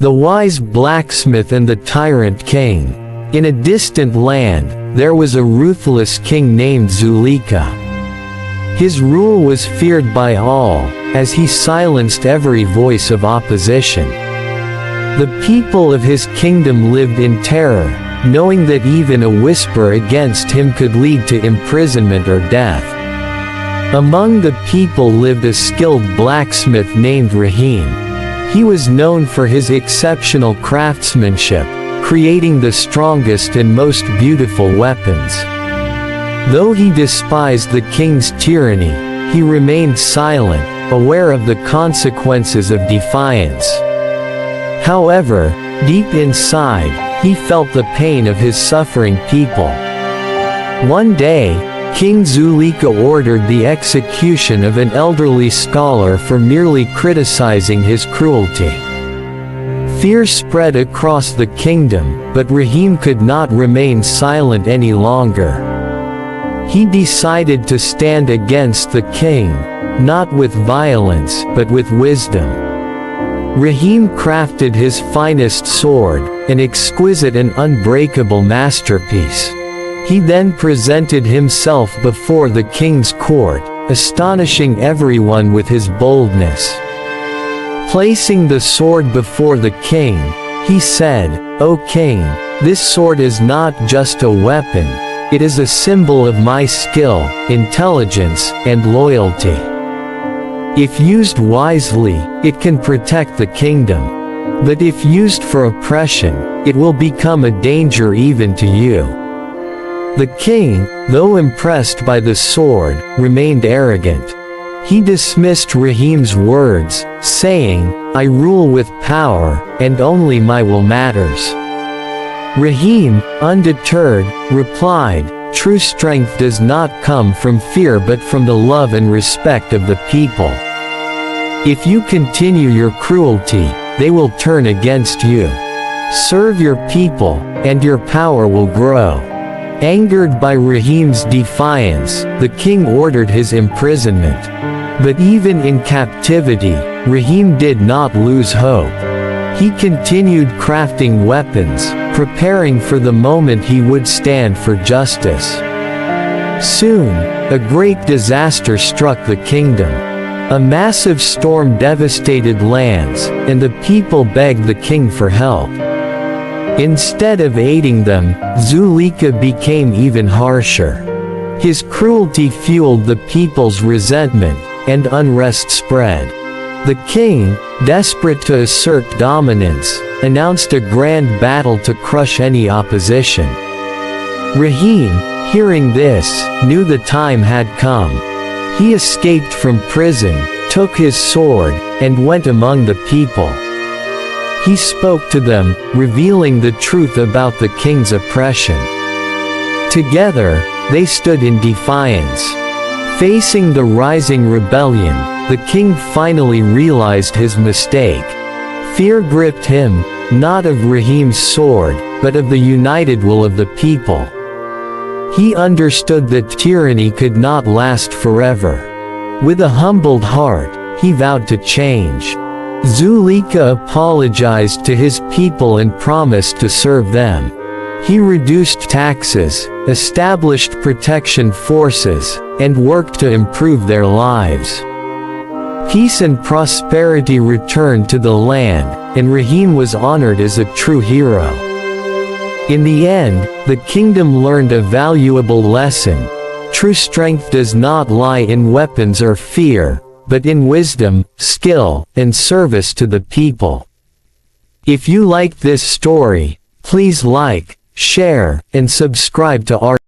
The wise blacksmith and the tyrant king. In a distant land, there was a ruthless king named Zuleika. His rule was feared by all, as he silenced every voice of opposition. The people of his kingdom lived in terror, knowing that even a whisper against him could lead to imprisonment or death. Among the people lived a skilled blacksmith named Rahim. He was known for his exceptional craftsmanship, creating the strongest and most beautiful weapons. Though he despised the king's tyranny, he remained silent, aware of the consequences of defiance. However, deep inside, he felt the pain of his suffering people. One day, King Zuleika ordered the execution of an elderly scholar for merely criticizing his cruelty. Fear spread across the kingdom, but Rahim could not remain silent any longer. He decided to stand against the king, not with violence, but with wisdom. Rahim crafted his finest sword, an exquisite and unbreakable masterpiece. He then presented himself before the king's court, astonishing everyone with his boldness. Placing the sword before the king, he said, "O king, this sword is not just a weapon, it is a symbol of my skill, intelligence, and loyalty. If used wisely, it can protect the kingdom. But if used for oppression, it will become a danger even to you." The king, though impressed by the sword, remained arrogant. He dismissed Rahim's words, saying, "I rule with power, and only my will matters." Rahim, undeterred, replied, "True strength does not come from fear but from the love and respect of the people. If you continue your cruelty, they will turn against you. Serve your people, and your power will grow." Angered by Rahim's defiance, the king ordered his imprisonment. But even in captivity, Rahim did not lose hope. He continued crafting weapons, preparing for the moment he would stand for justice. Soon, a great disaster struck the kingdom. A massive storm devastated lands, and the people begged the king for help. Instead of aiding them, Zuleika became even harsher. His cruelty fueled the people's resentment, and unrest spread. The king, desperate to assert dominance, announced a grand battle to crush any opposition. Rahim, hearing this, knew the time had come. He escaped from prison, took his sword, and went among the people. He spoke to them, revealing the truth about the king's oppression. Together, they stood in defiance. Facing the rising rebellion, the king finally realized his mistake. Fear gripped him, not of Rahim's sword, but of the united will of the people. He understood that tyranny could not last forever. With a humbled heart, he vowed to change. Zuleika apologized to his people and promised to serve them. He reduced taxes, established protection forces, and worked to improve their lives. Peace and prosperity returned to the land, and Rahim was honored as a true hero. In the end, the kingdom learned a valuable lesson. True strength does not lie in weapons or fear, but in wisdom, skill, and service to the people. If you liked this story, please like, share, and subscribe to our